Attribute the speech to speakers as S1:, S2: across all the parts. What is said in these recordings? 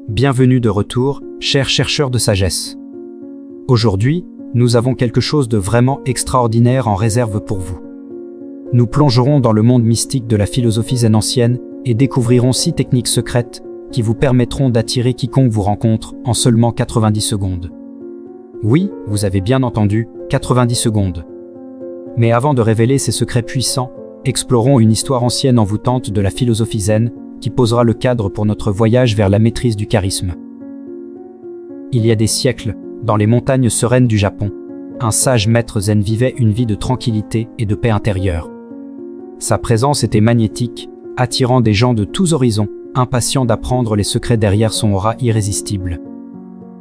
S1: Bienvenue de retour, chers chercheurs de sagesse. Aujourd'hui, nous avons quelque chose de vraiment extraordinaire en réserve pour vous. Nous plongerons dans le monde mystique de la philosophie zen ancienne et découvrirons 6 techniques secrètes qui vous permettront d'attirer quiconque vous rencontre en seulement 90 secondes. Oui, vous avez bien entendu, 90 secondes. Mais avant de révéler ces secrets puissants, explorons une histoire ancienne envoûtante de la philosophie zen qui posera le cadre pour notre voyage vers la maîtrise du charisme. Il y a des siècles, dans les montagnes sereines du Japon, un sage maître zen vivait une vie de tranquillité et de paix intérieure. Sa présence était magnétique, attirant des gens de tous horizons, impatients d'apprendre les secrets derrière son aura irrésistible.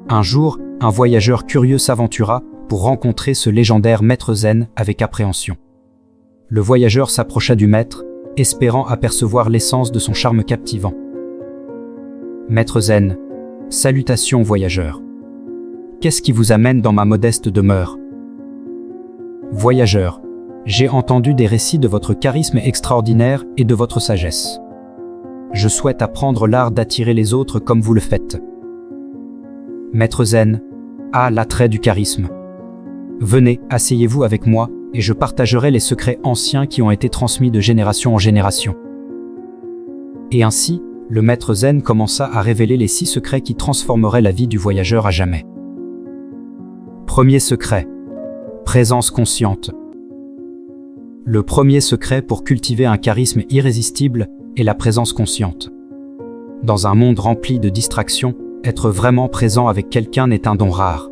S1: Un jour, un voyageur curieux s'aventura pour rencontrer ce légendaire maître zen avec appréhension. Le voyageur s'approcha du maître, espérant apercevoir l'essence de son charme captivant. Maître zen, salutations voyageur. Qu'est-ce qui vous amène dans ma modeste demeure? Voyageur, j'ai entendu des récits de votre charisme extraordinaire et de votre sagesse. Je souhaite apprendre l'art d'attirer les autres comme vous le faites. Maître zen, l'attrait du charisme. Venez, asseyez-vous avec moi, et je partagerai les secrets anciens qui ont été transmis de génération en génération. Et ainsi, le maître zen commença à révéler les 6 secrets qui transformeraient la vie du voyageur à jamais. Premier secret. Présence consciente. Le premier secret pour cultiver un charisme irrésistible est la présence consciente. Dans un monde rempli de distractions, être vraiment présent avec quelqu'un est un don rare.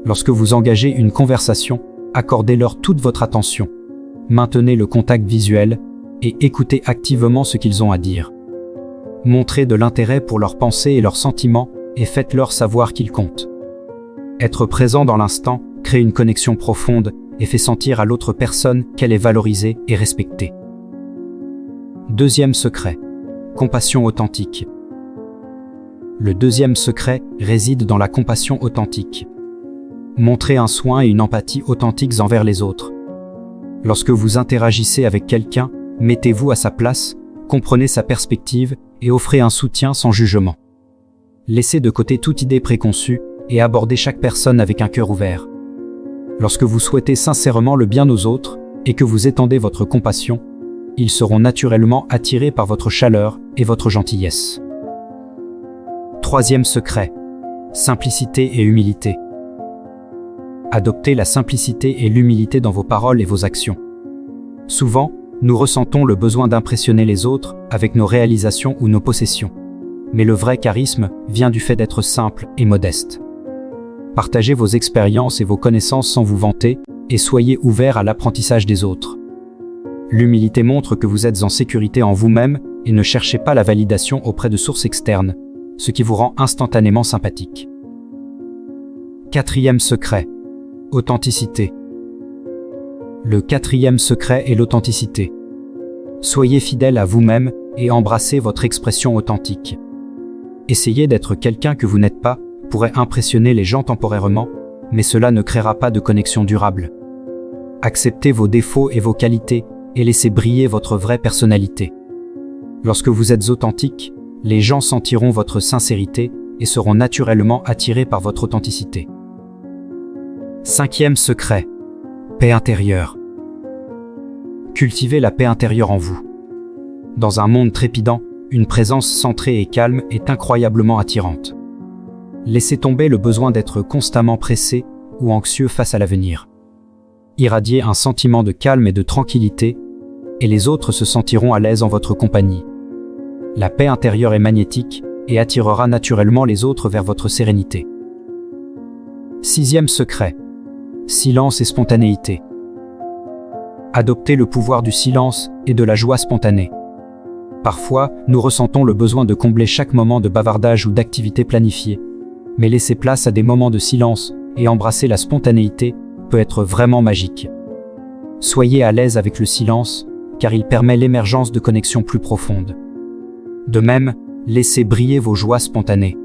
S1: Lorsque vous engagez une conversation, accordez-leur toute votre attention. Maintenez le contact visuel et écoutez activement ce qu'ils ont à dire. Montrez de l'intérêt pour leurs pensées et leurs sentiments et faites-leur savoir qu'ils comptent. Être présent dans l'instant crée une connexion profonde et fait sentir à l'autre personne qu'elle est valorisée et respectée. Deuxième secret. Compassion authentique. Le deuxième secret réside dans la compassion authentique. Montrez un soin et une empathie authentiques envers les autres. Lorsque vous interagissez avec quelqu'un, mettez-vous à sa place, comprenez sa perspective et offrez un soutien sans jugement. Laissez de côté toute idée préconçue et abordez chaque personne avec un cœur ouvert. Lorsque vous souhaitez sincèrement le bien aux autres et que vous étendez votre compassion, ils seront naturellement attirés par votre chaleur et votre gentillesse. Troisième secret. Simplicité et humilité. Adoptez la simplicité et l'humilité dans vos paroles et vos actions. Souvent, nous ressentons le besoin d'impressionner les autres avec nos réalisations ou nos possessions. Mais le vrai charisme vient du fait d'être simple et modeste. Partagez vos expériences et vos connaissances sans vous vanter et soyez ouverts à l'apprentissage des autres. L'humilité montre que vous êtes en sécurité en vous-même et ne cherchez pas la validation auprès de sources externes, ce qui vous rend instantanément sympathique. Quatrième secret. Authenticité. Le quatrième secret est l'authenticité. Soyez fidèle à vous-même et embrassez votre expression authentique. Essayez d'être quelqu'un que vous n'êtes pas pourrait impressionner les gens temporairement, mais cela ne créera pas de connexion durable. Acceptez vos défauts et vos qualités et laissez briller votre vraie personnalité. Lorsque vous êtes authentique, les gens sentiront votre sincérité et seront naturellement attirés par votre authenticité. Cinquième secret. Paix intérieure. Cultivez la paix intérieure en vous. Dans un monde trépidant, une présence centrée et calme est incroyablement attirante. Laissez tomber le besoin d'être constamment pressé ou anxieux face à l'avenir. Irradiez un sentiment de calme et de tranquillité, et les autres se sentiront à l'aise en votre compagnie. La paix intérieure est magnétique et attirera naturellement les autres vers votre sérénité. Sixième secret. Silence et spontanéité. Adoptez le pouvoir du silence et de la joie spontanée. Parfois, nous ressentons le besoin de combler chaque moment de bavardage ou d'activité planifiée, mais laisser place à des moments de silence et embrasser la spontanéité peut être vraiment magique. Soyez à l'aise avec le silence, car il permet l'émergence de connexions plus profondes. De même, laissez briller vos joies spontanées.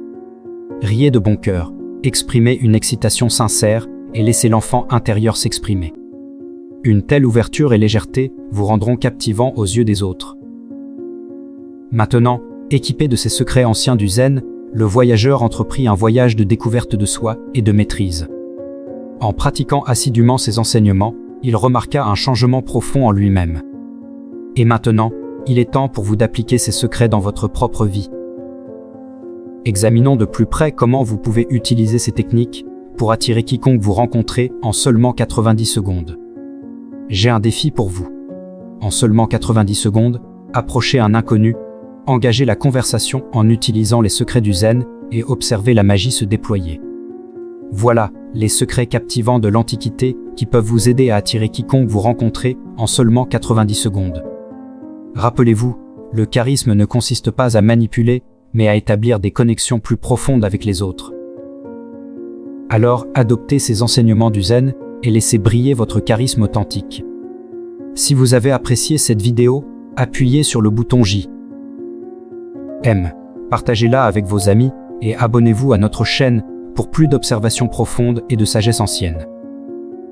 S1: Riez de bon cœur, exprimez une excitation sincère et laissez l'enfant intérieur s'exprimer. Une telle ouverture et légèreté vous rendront captivants aux yeux des autres. Maintenant, équipé de ces secrets anciens du zen, le voyageur entreprit un voyage de découverte de soi et de maîtrise. En pratiquant assidûment ces enseignements, il remarqua un changement profond en lui-même. Et maintenant, il est temps pour vous d'appliquer ces secrets dans votre propre vie. Examinons de plus près comment vous pouvez utiliser ces techniques pour attirer quiconque vous rencontrez en seulement 90 secondes. J'ai un défi pour vous. En seulement 90 secondes, approchez un inconnu, engagez la conversation en utilisant les secrets du zen et observez la magie se déployer. Voilà les secrets captivants de l'Antiquité qui peuvent vous aider à attirer quiconque vous rencontrez en seulement 90 secondes. Rappelez-vous, le charisme ne consiste pas à manipuler, mais à établir des connexions plus profondes avec les autres. Alors, adoptez ces enseignements du zen et laissez briller votre charisme authentique. Si vous avez apprécié cette vidéo, appuyez sur le bouton J. M. Partagez-la avec vos amis et abonnez-vous à notre chaîne pour plus d'observations profondes et de sagesse ancienne.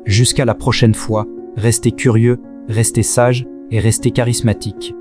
S1: Jusqu'à la prochaine fois, restez curieux, restez sages et restez charismatiques.